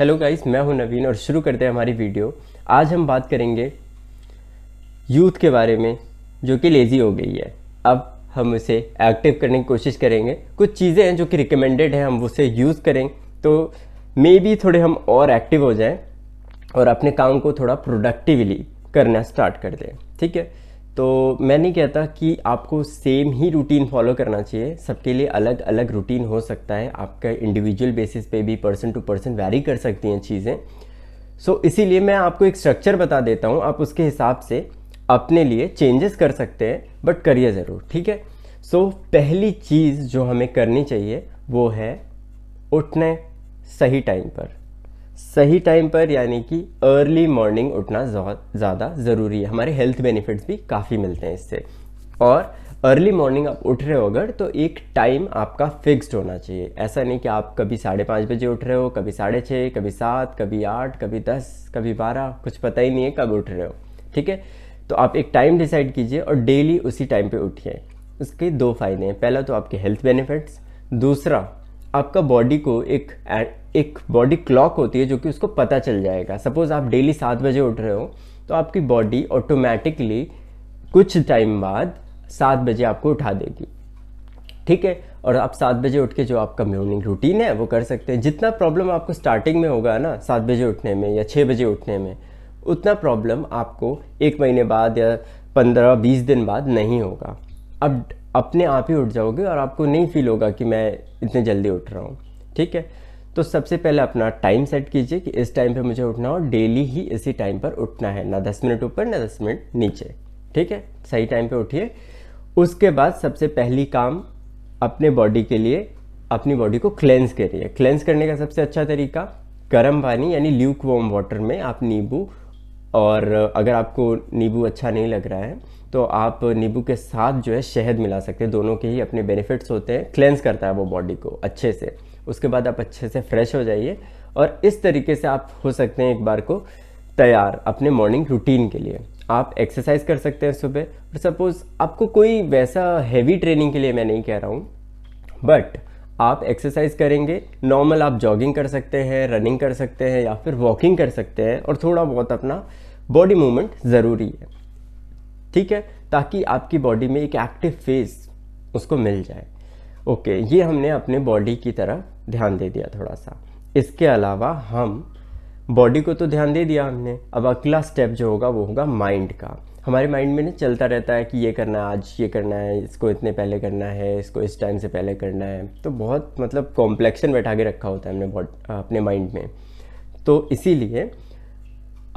Hello guys, मैं हूं नवीन और शुरू करते हैं हमारी वीडियो। आज हम बात करेंगे यूथ के बारे में जो कि लेज़ी हो गई है। अब हम उसे एक्टिव करने की कोशिश करेंगे। कुछ चीज़ें हैं जो कि रिकमेंडेड है, हम उसे यूज़ करें तो मे बी थोड़े हम और एक्टिव हो जाएं और अपने काम को थोड़ा प्रोडक्टिवली करना स्टार्ट कर दें। ठीक है, तो मैं नहीं कहता कि आपको सेम ही रूटीन फॉलो करना चाहिए। सबके लिए अलग अलग रूटीन हो सकता है, आपका इंडिविजुअल बेसिस पे भी पर्सन टू पर्सन वैरी कर सकती हैं चीज़ें। इसीलिए मैं आपको एक स्ट्रक्चर बता देता हूँ, आप उसके हिसाब से अपने लिए चेंजेस कर सकते हैं, बट करिए ज़रूर। ठीक है। पहली चीज़ जो हमें करनी चाहिए वो है उठने सही टाइम पर। सही टाइम पर यानी कि अर्ली मॉर्निंग उठना ज़्यादा ज़रूरी है। हमारे हेल्थ बेनिफिट्स भी काफ़ी मिलते हैं इससे। और अर्ली मॉर्निंग आप उठ रहे हो अगर, तो एक टाइम आपका फिक्स्ड होना चाहिए। ऐसा नहीं कि आप कभी 5:30 बजे उठ रहे हो, कभी 6:30, कभी 7, कभी 8, कभी 10, कभी 12, कुछ पता ही नहीं है कब उठ रहे हो। ठीक है, तो आप एक टाइम डिसाइड कीजिए और डेली उसी टाइम पे उठिए। उसके दो फ़ायदे हैं। पहला तो आपके हेल्थ बेनिफिट्स, दूसरा आपका बॉडी को एक बॉडी क्लॉक होती है जो कि उसको पता चल जाएगा। सपोज़ आप डेली 7 बजे उठ रहे हो तो आपकी बॉडी ऑटोमेटिकली कुछ टाइम बाद 7 बजे आपको उठा देगी। ठीक है, और आप 7 बजे उठ के जो आपका मॉर्निंग रूटीन है वो कर सकते हैं। जितना प्रॉब्लम आपको स्टार्टिंग में होगा ना 7 बजे उठने में या 6 बजे उठने में, उतना प्रॉब्लम आपको 1 महीने बाद या 15-20 दिन बाद नहीं होगा। अब अपने आप ही उठ जाओगे और आपको नहीं फील होगा कि मैं इतने जल्दी उठ रहा हूँ। ठीक है, तो सबसे पहले अपना टाइम सेट कीजिए कि इस टाइम पे मुझे उठना हो, डेली ही इसी टाइम पर उठना है, ना 10 मिनट ऊपर ना 10 मिनट नीचे। ठीक है, सही टाइम पे उठिए। उसके बाद सबसे पहली काम अपने बॉडी के लिए, अपनी बॉडी को क्लेंस करिए। क्लेंस करने का सबसे अच्छा तरीका गर्म पानी यानी ल्यूक वार्म वाटर में आप नींबू, और अगर आपको नींबू अच्छा नहीं लग रहा है तो आप नींबू के साथ जो है शहद मिला सकते हैं। दोनों के ही अपने बेनिफिट्स होते हैं। क्लेंस करता है वो बॉडी को अच्छे से। उसके बाद आप अच्छे से फ्रेश हो जाइए और इस तरीके से आप हो सकते हैं एक बार को तैयार अपने मॉर्निंग रूटीन के लिए। आप एक्सरसाइज कर सकते हैं सुबह। और सपोज़ आपको कोई वैसा हैवी ट्रेनिंग के लिए मैं नहीं कह रहा हूँ, बट आप एक्सरसाइज करेंगे, नॉर्मल आप जॉगिंग कर सकते हैं, रनिंग कर सकते हैं या फिर वॉकिंग कर सकते हैं, और थोड़ा बहुत अपना बॉडी मूवमेंट ज़रूरी है। ठीक है, ताकि आपकी बॉडी में एक एक्टिव फेस उसको मिल जाए। ओके, ये हमने अपने बॉडी की तरफ ध्यान दे दिया थोड़ा सा। इसके अलावा हम बॉडी को तो ध्यान दे दिया हमने, अब अगला स्टेप जो होगा वो होगा माइंड का। हमारे माइंड में ना चलता रहता है कि ये करना है, आज ये करना है, इसको इतने पहले करना है, इसको इस टाइम से पहले करना है। तो बहुत मतलब कॉम्प्लेक्शन बैठा के रखा होता है हमने अपने माइंड में। तो इसीलिए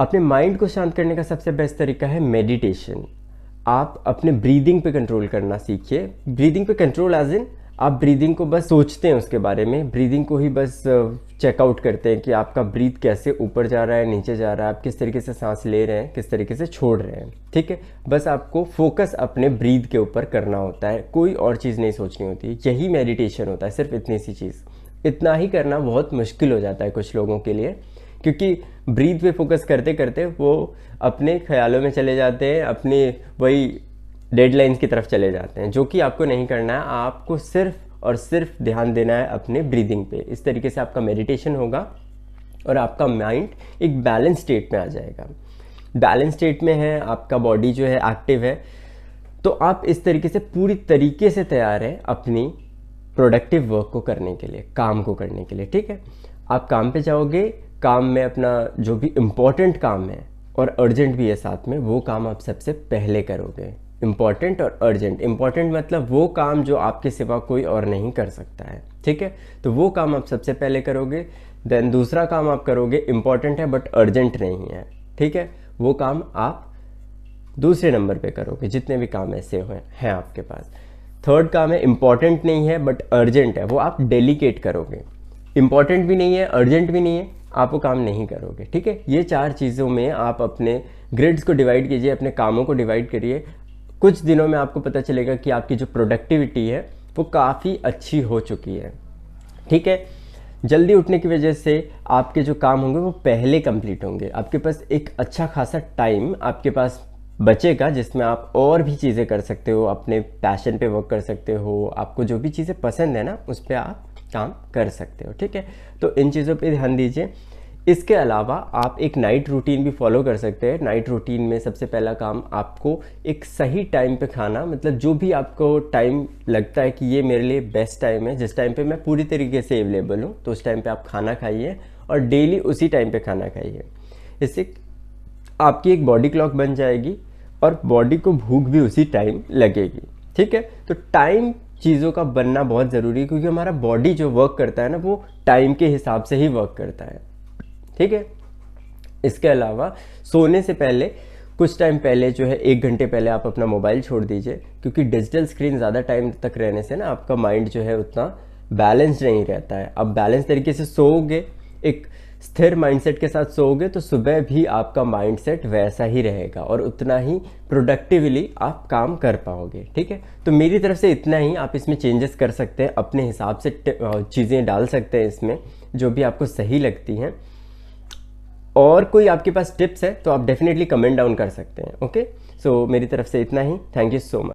अपने माइंड को शांत करने का सबसे बेस्ट तरीका है मेडिटेशन। आप अपने ब्रीदिंग पे कंट्रोल करना सीखिए। ब्रीदिंग पे कंट्रोल एज इन आप ब्रीदिंग को बस सोचते हैं, उसके बारे में ब्रीदिंग को ही बस चेकआउट करते हैं कि आपका ब्रीथ कैसे ऊपर जा रहा है, नीचे जा रहा है, आप किस तरीके से सांस ले रहे हैं, किस तरीके से छोड़ रहे हैं। ठीक है, बस आपको फोकस अपने ब्रीथ के ऊपर करना होता है, कोई और चीज़ नहीं सोचनी होती। यही मेडिटेशन होता है, सिर्फ इतनी सी चीज़। इतना ही करना बहुत मुश्किल हो जाता है कुछ लोगों के लिए, क्योंकि ब्रीथ पे फोकस करते करते वो अपने ख्यालों में चले जाते हैं, अपने वही डेडलाइंस की तरफ चले जाते हैं, जो कि आपको नहीं करना है। आपको सिर्फ और सिर्फ ध्यान देना है अपने ब्रीदिंग पे। इस तरीके से आपका मेडिटेशन होगा और आपका माइंड एक बैलेंस स्टेट में आ जाएगा। बैलेंस स्टेट में है, आपका बॉडी जो है एक्टिव है, तो आप इस तरीके से पूरी तरीके से तैयार हैं अपनी प्रोडक्टिव वर्क को करने के लिए, काम को करने के लिए। ठीक है, आप काम पे जाओगे, काम में अपना जो भी इम्पॉर्टेंट काम है और अर्जेंट भी है साथ में, वो काम आप सबसे पहले करोगे। इम्पॉर्टेंट और अर्जेंट, इम्पॉर्टेंट मतलब वो काम जो आपके सिवा कोई और नहीं कर सकता है। ठीक है, तो वो काम आप सबसे पहले करोगे। देन दूसरा काम आप करोगे, इम्पॉर्टेंट है बट अर्जेंट नहीं है। ठीक है, वो काम आप दूसरे नंबर पे करोगे, जितने भी काम ऐसे हैं आपके पास। थर्ड काम है इम्पॉर्टेंट नहीं है बट अर्जेंट है, वो आप डेलीकेट करोगे। इम्पॉर्टेंट भी नहीं है, अर्जेंट भी नहीं है, आप वो काम नहीं करोगे। ठीक है, ये 4 चीज़ों में आप अपने ग्रिड्स को डिवाइड कीजिए, अपने कामों को डिवाइड करिए। कुछ दिनों में आपको पता चलेगा कि आपकी जो प्रोडक्टिविटी है वो काफ़ी अच्छी हो चुकी है। ठीक है, जल्दी उठने की वजह से आपके जो काम होंगे वो पहले कंप्लीट होंगे। आपके पास एक अच्छा खासा टाइम आपके पास बचेगा जिसमें आप और भी चीज़ें कर सकते हो, अपने पैशन पे वर्क कर सकते हो, आपको जो भी चीज़ें पसंद है ना उस पर आप काम कर सकते हो। ठीक है, तो इन चीज़ों पे ध्यान दीजिए। इसके अलावा आप एक नाइट रूटीन भी फॉलो कर सकते हैं। नाइट रूटीन में सबसे पहला काम आपको एक सही टाइम पे खाना, मतलब जो भी आपको टाइम लगता है कि ये मेरे लिए बेस्ट टाइम है, जिस टाइम पे मैं पूरी तरीके से अवेलेबल हूँ, तो उस टाइम पे आप खाना खाइए और डेली उसी टाइम पे खाना खाइए। इससे आपकी एक बॉडी क्लॉक बन जाएगी और बॉडी को भूख भी उसी टाइम लगेगी। ठीक है, तो टाइम चीज़ों का बनना बहुत ज़रूरी है, क्योंकि हमारा बॉडी जो वर्क करता है ना, वो टाइम के हिसाब से ही वर्क करता है। ठीक है, इसके अलावा सोने से पहले कुछ टाइम पहले जो है 1 घंटे पहले आप अपना मोबाइल छोड़ दीजिए, क्योंकि डिजिटल स्क्रीन ज़्यादा टाइम तक रहने से ना आपका माइंड जो है उतना बैलेंस नहीं रहता है। अब बैलेंस तरीके से सोओगे, एक स्थिर माइंडसेट के साथ सोओगे, तो सुबह भी आपका माइंडसेट वैसा ही रहेगा और उतना ही प्रोडक्टिवली आप काम कर पाओगे। ठीक है, तो मेरी तरफ से इतना ही। आप इसमें चेंजेस कर सकते हैं, अपने हिसाब से चीज़ें डाल सकते हैं इसमें, जो भी आपको सही लगती हैं। और कोई आपके पास टिप्स है तो आप डेफिनेटली कमेंट डाउन कर सकते हैं। ओके, सो मेरी तरफ से इतना ही। Thank you so much.